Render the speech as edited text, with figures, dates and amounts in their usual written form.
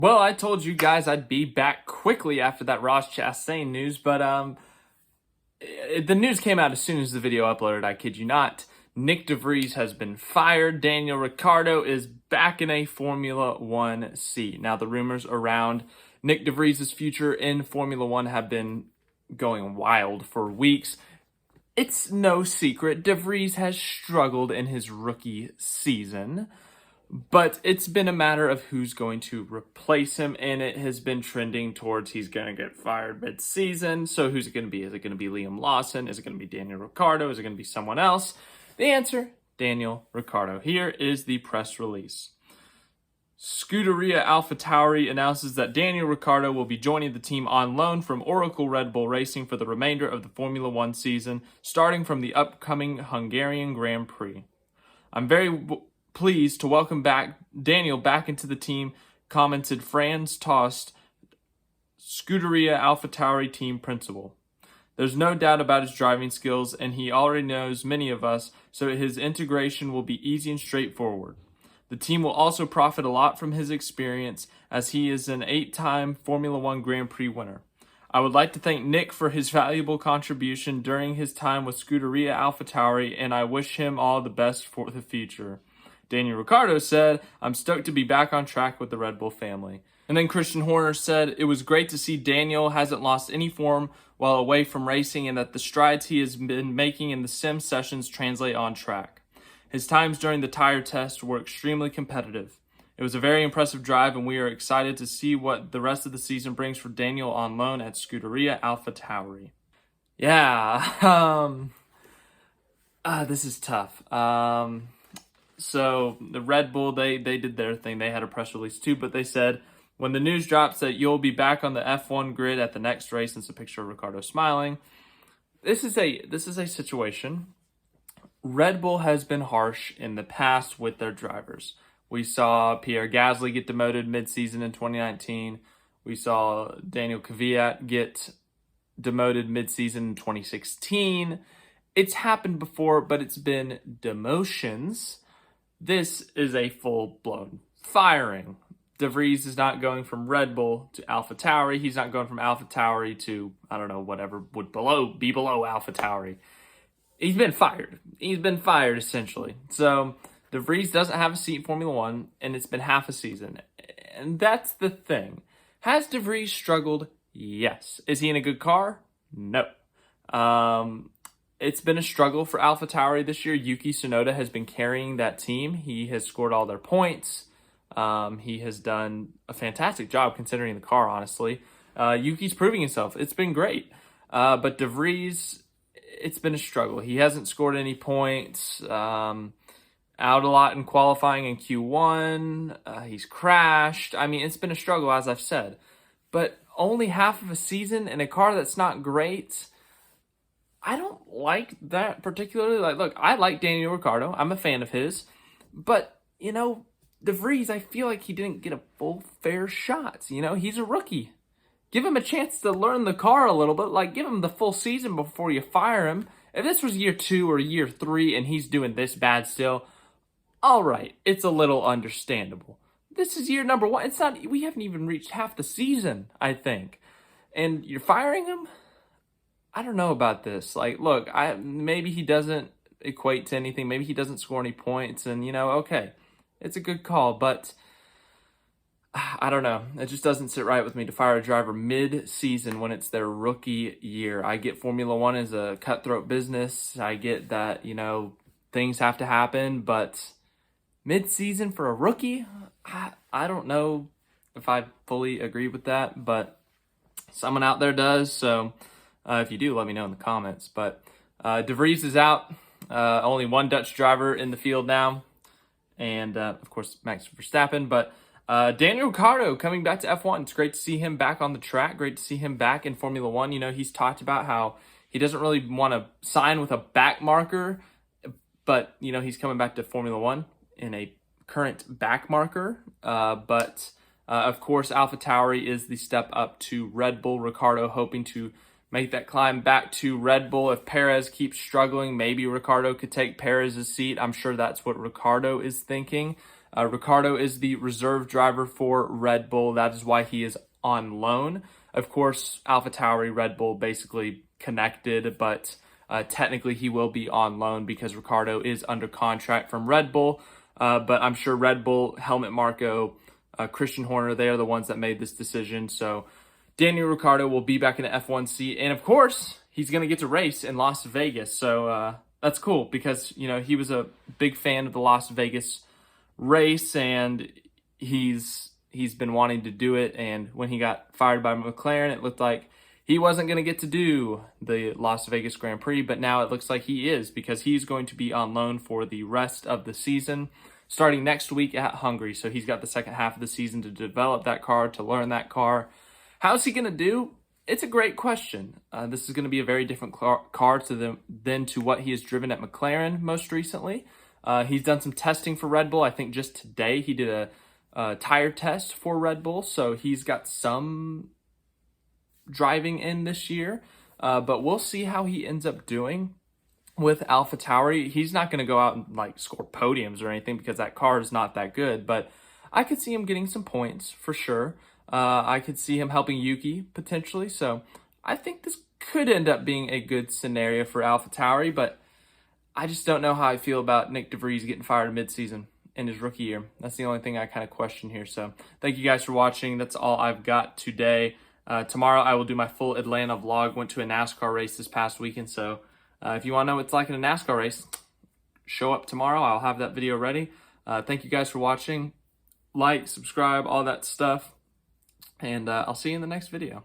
Well, I told you guys I'd be back quickly after that Ross Chastain news, but the news came out as soon as the video uploaded, I kid you not. Nyck De Vries has been fired. Daniel Ricciardo is back in a Formula One seat. Now, the rumors around Nyck De Vries' future in Formula One have been going wild for weeks. It's no secret De Vries has struggled in his rookie season, but it's been a matter of who's going to replace him, and it has been trending towards he's going to get fired mid-season. So who's it going to be? Is it going to be Liam Lawson? Is it going to be Daniel Ricciardo? Is it going to be someone else? The answer, Daniel Ricciardo. Here is the press release. Scuderia AlphaTauri announces that Daniel Ricciardo will be joining the team on loan from Oracle Red Bull Racing for the remainder of the Formula One season, starting from the upcoming Hungarian Grand Prix. I'm very pleased to welcome back Daniel back into the team, commented Franz Tost, Scuderia AlphaTauri team principal. There's no doubt about his driving skills, and he already knows many of us, so his integration will be easy and straightforward. The team will also profit a lot from his experience, as he is an 8-time Formula One Grand Prix winner. I would like to thank Nyck for his valuable contribution during his time with Scuderia AlphaTauri, and I wish him all the best for the future. Daniel Ricciardo said, I'm stoked to be back on track with the Red Bull family. And then Christian Horner said, it was great to see Daniel hasn't lost any form while away from racing, and that the strides he has been making in the sim sessions translate on track. His times during the tire test were extremely competitive. It was a very impressive drive, and we are excited to see what the rest of the season brings for Daniel on loan at Scuderia AlphaTauri. Yeah, this is tough. So the Red Bull, they did their thing. They had a press release too, but they said, when the news drops that you'll be back on the F1 grid at the next race, and it's a picture of Ricciardo smiling. This is a situation. Red Bull has been harsh in the past with their drivers. We saw Pierre Gasly get demoted mid-season in 2019. We saw Daniel Kvyat get demoted mid-season in 2016. It's happened before, but it's been demotions. This is a full-blown firing. De Vries is not going from Red Bull to AlphaTauri. He's not going from AlphaTauri to, I don't know, whatever would be below AlphaTauri. He's been fired. He's been fired, essentially. So De Vries doesn't have a seat in Formula One, and it's been half a season. And that's the thing. Has De Vries struggled? Yes. Is he in a good car? No. It's been a struggle for AlphaTauri this year. Yuki Tsunoda has been carrying that team. He has scored all their points. He has done a fantastic job considering the car, honestly. Yuki's proving himself. It's been great. But De Vries, it's been a struggle. He hasn't scored any points. Out a lot in qualifying in Q1. He's crashed. I mean, it's been a struggle, as I've said. But only half of a season in a car that's not great, I don't like that particularly. Look, I like Daniel Ricciardo. I'm a fan of his. But, De Vries, I feel like he didn't get a full fair shot. He's a rookie. Give him a chance to learn the car a little bit. Give him the full season before you fire him. If this was year 2 or year 3 and he's doing this bad still, all right, it's a little understandable. This is year number 1. It's not. We haven't even reached half the season, I think. And you're firing him? I don't know about this. Look, maybe he doesn't equate to anything. Maybe he doesn't score any points. And, okay, it's a good call. But I don't know. It just doesn't sit right with me to fire a driver mid-season when it's their rookie year. I get Formula One is a cutthroat business. I get that, things have to happen. But mid-season for a rookie, I don't know if I fully agree with that. But someone out there does, so if you do, let me know in the comments. But De Vries is out. Only one Dutch driver in the field now. And, of course, Max Verstappen. But Daniel Ricciardo coming back to F1. It's great to see him back on the track. Great to see him back in Formula One. He's talked about how he doesn't really want to sign with a back marker. But, he's coming back to Formula One in a current back marker. But, of course, AlphaTauri is the step up to Red Bull. Ricciardo hoping to make that climb back to Red Bull. If Perez keeps struggling, maybe Ricciardo could take Perez's seat. I'm sure that's what Ricciardo is thinking. Ricciardo is the reserve driver for Red Bull. That is why he is on loan. Of course, AlphaTauri, Red Bull basically connected, but technically he will be on loan because Ricciardo is under contract from Red Bull. But I'm sure Red Bull, Helmut Marko, Christian Horner, they are the ones that made this decision. So Daniel Ricciardo will be back in the F1 and of course, he's going to get to race in Las Vegas. So that's cool because, you know, he was a big fan of the Las Vegas race and he's been wanting to do it. And when he got fired by McLaren, it looked like he wasn't going to get to do the Las Vegas Grand Prix, but now it looks like he is because he's going to be on loan for the rest of the season, starting next week at Hungary. So he's got the second half of the season to develop that car, to learn that car. How's he going to do? It's a great question. This is going to be a very different car than to what he has driven at McLaren most recently. He's done some testing for Red Bull. I think just today he did a tire test for Red Bull, so he's got some driving in this year. But we'll see how he ends up doing with AlphaTauri. He's not going to go out and like score podiums or anything because that car is not that good, but I could see him getting some points for sure. I could see him helping Yuki potentially. So I think this could end up being a good scenario for AlphaTauri, but I just don't know how I feel about Nyck De Vries getting fired mid-season in his rookie year. That's the only thing I kind of question here. So thank you guys for watching. That's all I've got today. Tomorrow I will do my full Atlanta vlog. Went to a NASCAR race this past weekend. So if you want to know what it's like in a NASCAR race, show up tomorrow. I'll have that video ready. Thank you guys for watching. Like, subscribe, all that stuff. And I'll see you in the next video.